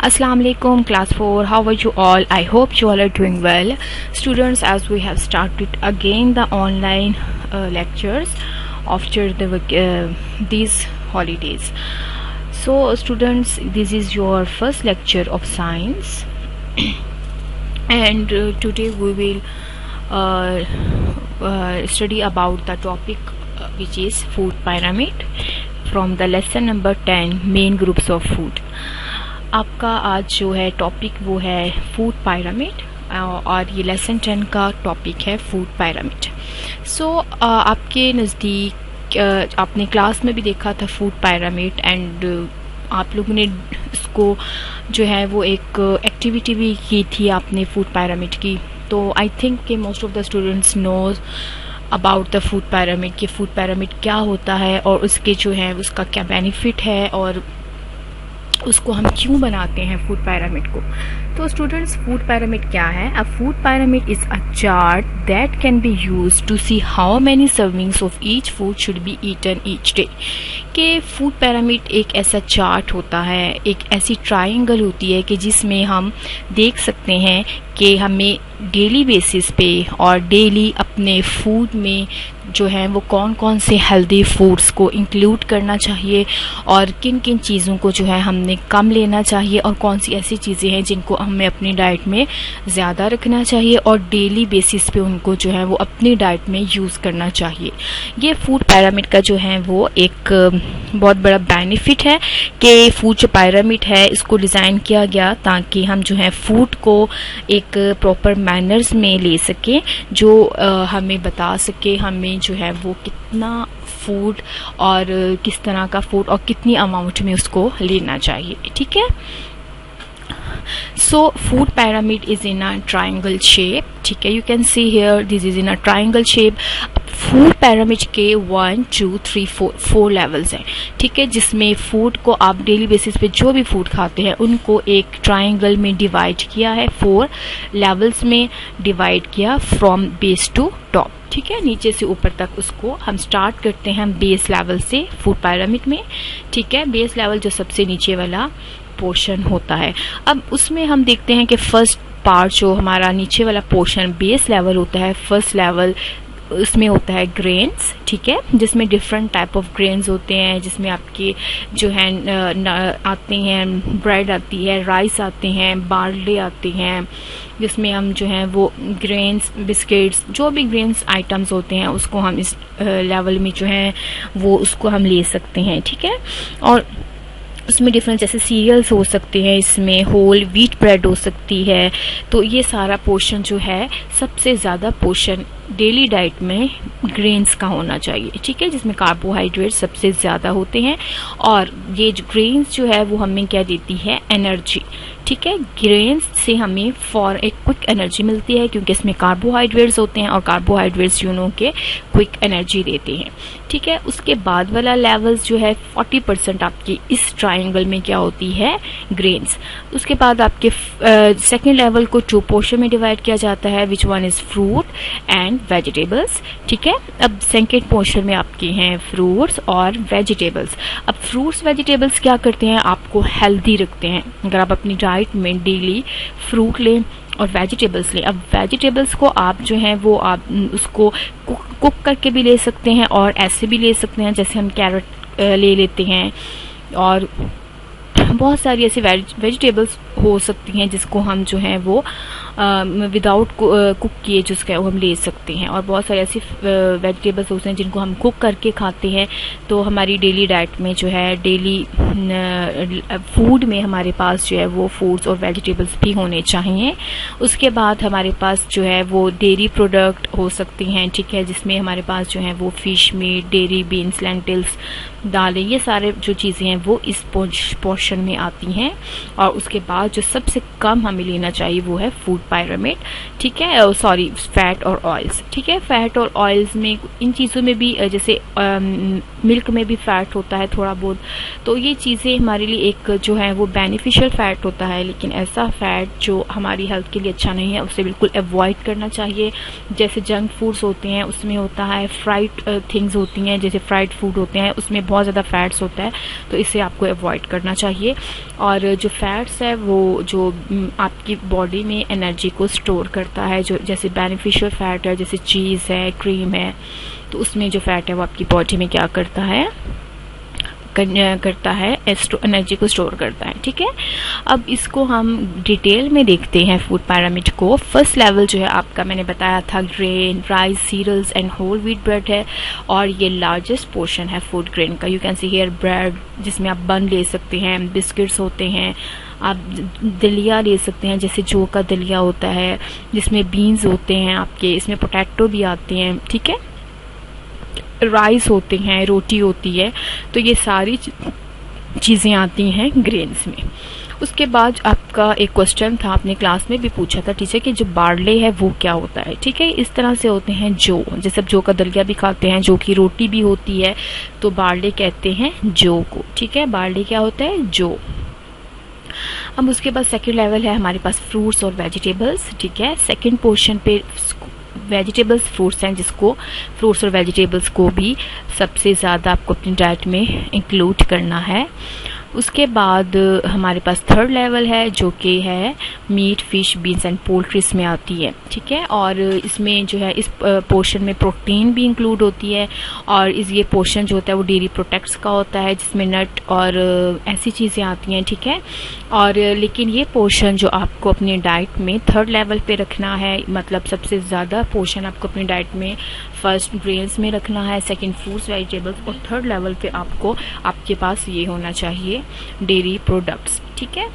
Assalamu alaikum class 4. How are you all? I hope you all are doing well. Students, as we have started again the online lectures after these holidays. So students, this is your first lecture of science and today we will study about the topic which is food pyramid from the lesson number 10 main groups of food. आपका आज जो है topic वो है food pyramid और ये lesson 10 का topic है फूड पायरामिड. सो आपके नज़दीक आपने क्लास में भी देखा था फूड पायरामिड एंड आप लोगों ने इसको जो है वो एक एक्टिविटी भी की थी आपने फूड पायरामिड की. तो आई थिंक कि most of the students knows about the food pyramid कि फूड पायरामिड क्या होता है और उसके जो है उसका क्या बेनिफिट है और उसको हम क्यों बनाते हैं फूड पिरामिड को. तो स्टूडेंट्स, फूड पिरामिड क्या है? A food pyramid is a chart that can be used to see how many servings of each food should be eaten each day. कि फूड पिरामिड एक ऐसा चार्ट होता है, एक ऐसी ट्रायंगल होती है कि जिसमें हम देख सकते हैं कि हमें डेली बेसिस पे और डेली अपने फूड में जो है वो कौन कौन से हेल्दी फूड्स को इंक्लूड करना चाहिए और किन किन चीज़ों को जो है हमने कम लेना चाहिए और कौन सी ऐसी चीज़ें हैं जिनको हमें अपनी डाइट में ज़्यादा रखना चाहिए और डेली बेसिस पे उनको जो है वो अपनी डाइट में यूज़ करना चाहिए. ये फूड पिरामिड का जो है वो एक बहुत बड़ा बेनिफिट है कि फूड जो पिरामिड है इसको डिज़ाइन किया गया ताकि हम जो है फूड को एक प्रॉपर मैनर्स में ले सकें जो हमें बता सके हमें जो है वो कितना फूड और किस तरह का फूड और कितनी अमाउंट में उसको लेना चाहिए. ठीक है. So food pyramid is in a triangle shape. ठीक है, you can see here this is in a triangle shape. Food pyramid के 1, 2, 3, 4 लेवल्स हैं. ठीक है, जिसमें फूड को आप डेली बेसिस पे जो भी फूड खाते हैं उनको एक ट्राइंगल में डिवाइड किया है, 4 लेवल्स में डिवाइड किया फ्रॉम बेस टू टॉप. ठीक है, नीचे से ऊपर तक उसको हम स्टार्ट करते हैं बेस लेवल से फूड पिरामिड में. ठीक है, बेस लेवल जो सबसे नीचे वाला पोर्शन होता है. अब उसमें हम देखते हैं कि फर्स्ट पार्ट जो हमारा नीचे वाला पोर्शन बेस लेवल होता है, फर्स्ट लेवल उसमें होता है ग्रेन्स. ठीक है, जिसमें डिफरेंट टाइप ऑफ ग्रेन्स होते हैं, जिसमें आपके जो है आते हैं, ब्रेड आती है, राइस आते हैं, बार्ले आते हैं, जिसमें हम जो है वो ग्रेन्स, बिस्किट्स, जो भी ग्रेन्स आइटम्स होते हैं उसको हम इस लेवल में जो है वो उसको हम ले सकते हैं. ठीक है, और उसमें डिफरेंट जैसे सीरियल्स हो सकते हैं, इसमें होल व्हीट ब्रेड हो सकती है. तो ये सारा पोर्शन जो है सबसे ज़्यादा पोर्शन डेली डाइट में ग्रेन्स का होना चाहिए. ठीक है, जिसमें कार्बोहाइड्रेट सबसे ज़्यादा होते हैं और ये जो ग्रेन्स जो है वो हमें क्या देती है? एनर्जी. ठीक है, ग्रेन्स से हमें फॉर एक क्विक एनर्जी मिलती है क्योंकि इसमें कार्बोहाइड्रेट्स होते हैं और कार्बोहाइड्रेट्स के क्विक एनर्जी देते हैं. ठीक है, उसके बाद वाला लेवल्स जो है 40% आपकी इस ट्राइंगल में क्या होती है? ग्रेन्स. उसके बाद आपके सेकेंड लेवल को 2 पोर्शन में डिवाइड किया जाता है, which one is fruit and vegetables. ठीक है, अब सेकेंड पोर्शन में आपके हैं फ्रूट्स और वेजिटेबल्स. अब फ्रूट्स वेजिटेबल्स क्या करते हैं? आपको हेल्दी रखते हैं. अगर आप अपनी डाइट में डेली फ्रूट लें और वेजिटेबल्स लें. अब वेजिटेबल्स को आप जो है वो आप उसको कुक करके भी ले सकते हैं और ऐसे भी ले सकते हैं, जैसे हम कैरेट ले लेते हैं और बहुत सारी ऐसी वेजिटेबल्स हो सकती हैं जिसको हम जो है वो विदाउट कुक किए जिसका हम ले सकते हैं. और बहुत सारी ऐसी वेजिटेबल्स होते हैं जिनको हम कुक करके खाते हैं. तो हमारी डेली डाइट में जो है डेली फूड में हमारे पास जो है वो फ्रूट्स और वेजिटेबल्स भी होने चाहिए. उसके बाद हमारे पास जो है वो डेयरी प्रोडक्ट हो सकती हैं. ठीक है, जिसमें हमारे पास जो है वो fish meet, dairy beans, lentils, दालें, ये सारे जो चीज़ें हैं वो इस पोर्शन में आती हैं. और उसके बाद जो सबसे कम हमें लेना चाहिए वो है फूड pyramid, ठीक है, सॉरी फैट और ऑयल्स, ठीक है। फैट और ऑयल्स में इन चीज़ों में भी जैसे मिल्क में भी फैट होता है थोड़ा बहुत, तो ये चीज़ें हमारे लिए एक जो है वो बेनिफिशियल फैट होता है, लेकिन ऐसा फैट जो हमारी हेल्थ के लिए अच्छा नहीं है उसे बिल्कुल अवॉइड करना चाहिए। जैसे जंक फूड्स होते हैं उसमें होता है, फ्राइड थिंग्स होती हैं जैसे फ्राइड फूड होते हैं उसमें बहुत ज़्यादा फैट्स होता है, तो इसे आपको अवॉइड करना चाहिए। और जो फैट्स है वो जो आपकी बॉडी में एनर्जी को स्टोर करता है, जो जैसे बेनिफिशियल फैट है जैसे चीज़ है, क्रीम है, तो उसमें जो फैट है वो आपकी बॉडी में क्या करता है एनर्जी को स्टोर करता है, ठीक है। अब इसको हम डिटेल में देखते हैं फूड पिरामिड को। फर्स्ट लेवल जो है आपका मैंने बताया था grain, rice, cereals and whole wheat bread है, और ये लार्जेस्ट पोर्शन है फूड ग्रेन का। You can see here bread जिसमें आप बन ले सकते हैं, बिस्किट्स होते हैं, आप दलिया ले सकते हैं जैसे जौ का दलिया होता है, जिसमें बीन्स होते हैं आपके, इसमें पोटैटो भी आते हैं, ठीक है, राइस होते हैं, रोटी होती है, तो ये सारी चीज़ें आती हैं ग्रेन्स में। उसके बाद आपका एक क्वेश्चन था, आपने क्लास में भी पूछा था टीचर कि जो बार्ले है वो क्या होता है, ठीक है। इस तरह से होते हैं जौ, जैसे जौ का दलिया भी खाते हैं, जौ की रोटी भी होती है, तो बार्ले कहते हैं जौ को, ठीक है। बार्ले क्या होता है, जौ। अब उसके बाद सेकेंड लेवल है हमारे पास फ्रूट्स और वेजिटेबल्स, ठीक है। सेकेंड पोर्शन पे वेजिटेबल्स फ्रूट्स हैं, जिसको फ्रूट्स और वेजिटेबल्स को भी सबसे ज़्यादा आपको अपनी डाइट में इंक्लूड करना है। उसके बाद हमारे पास थर्ड लेवल है जो कि है meat, fish, beans and poultry इसमें आती है, ठीक है। और इसमें जो है इस पोर्शन में प्रोटीन भी इंक्लूड होती है, और ये पोर्शन जो होता है वो डेयरी प्रोडक्ट्स का होता है जिसमें नट और ऐसी चीज़ें आती हैं, ठीक है। और लेकिन ये पोर्शन जो आपको अपनी डाइट में थर्ड लेवल पे रखना है, मतलब सबसे ज़्यादा पोर्शन आपको अपनी डाइट में फर्स्ट ग्रेन्स में रखना है, सेकंड फ्रूट्स वेजिटेबल्स, और थर्ड लेवल पे आपके पास ये होना चाहिए डेयरी प्रोडक्ट्स, ठीक है।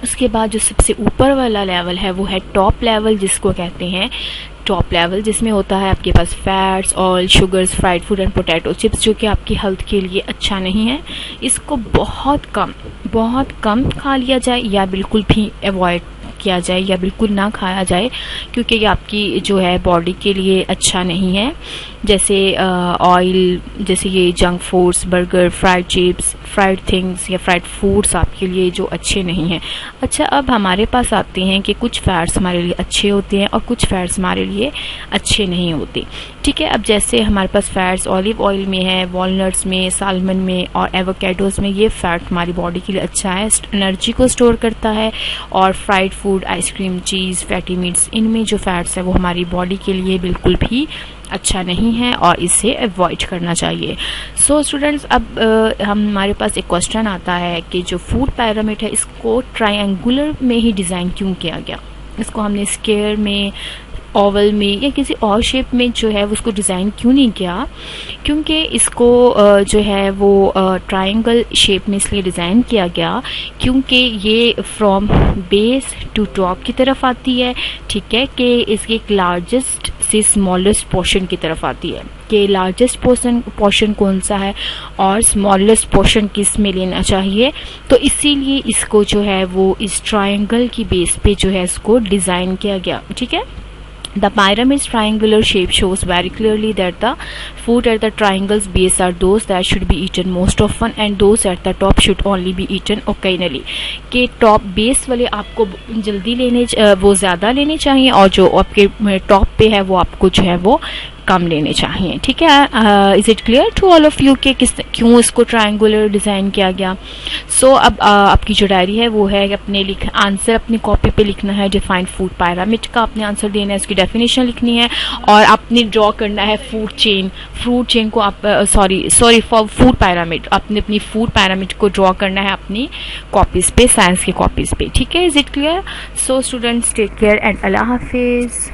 उसके बाद जो सबसे ऊपर वाला लेवल है वो है टॉप लेवल, जिसको कहते हैं टॉप लेवल, जिसमें होता है आपके पास fats, oil, sugars, fried food and potato chips, जो कि आपकी हेल्थ के लिए अच्छा नहीं है। इसको बहुत कम खा लिया जाए या बिल्कुल भी अवॉइड किया जाए या बिल्कुल ना खाया जाए, क्योंकि ये आपकी जो है बॉडी के लिए अच्छा नहीं है। जैसे ऑयल, जैसे ये junk foods, burger, fried chips, fried things या फ्राइड फूड्स आपके लिए जो अच्छे नहीं हैं। अच्छा, अब हमारे पास आते हैं कि कुछ फैट्स हमारे लिए अच्छे होते हैं और कुछ फैट्स हमारे लिए अच्छे नहीं होते, ठीक है। अब जैसे हमारे पास फैट्स ऑलिव ऑयल में है, वॉलनट्स में, सालमन में और एवोकेडोस में, ये फैट हमारी बॉडी के लिए अच्छा है, एनर्जी को स्टोर करता है। और फ्राइड फूड, आइसक्रीम, चीज़, फैटी मीट्स, इनमें जो फैट्स है वो हमारी बॉडी के लिए बिल्कुल भी अच्छा नहीं है और इसे अवॉइड करना चाहिए। सो स्टूडेंट्स, अब हमारे पास एक क्वेश्चन आता है कि जो फूड पिरामिड है इसको ट्रायंगुलर में ही डिज़ाइन क्यों किया गया। इसको हमने स्क्वायर में, ओवल में या किसी और शेप में जो है उसको डिज़ाइन क्यों नहीं किया, क्योंकि इसको जो है वो ट्रायंगल शेप में इसलिए डिज़ाइन किया गया क्योंकि ये फ्रॉम बेस टू टॉप की तरफ आती है, ठीक है, कि इसके एक लार्जेस्ट से स्मॉलेस्ट पोर्शन की तरफ आती है, कि लार्जेस्ट पोर्शन कौन सा है और स्मॉलेस्ट पोर्शन किस में लेना चाहिए। तो इसीलिए इसको जो है वो इस ट्रायंगल की बेस पे जो है इसको डिज़ाइन किया गया, ठीक है। The pyramid's triangular shape shows very clearly that the food at the triangle's base are those that should be eaten most often and those at the top should only be eaten occasionally। के top base वाले आपको जल्दी वो ज़्यादा लेने चाहिए और जो आपके टॉप पे है वो आपको जो है वो कम लेने चाहिए, ठीक है। Is it clear to all of you कि क्यों इसको ट्रायंगुलर डिज़ाइन किया गया। सो अब आपकी जो डायरी है वो है अपने आंसर अपनी कॉपी पे लिखना है, डिफाइंड फूड पिरामिड का आपने आंसर देना है, उसकी डेफिनेशन लिखनी है और आपने ड्रॉ करना है फ्रूट चेन को आप सॉरी फॉर फूड पिरामिड, आपने अपनी फूड पिरामिड को ड्रॉ करना है अपनी कॉपीज पे, साइंस की कॉपीज पे, ठीक है। Is it clear. So students, take care and अल्लाह हाफिज।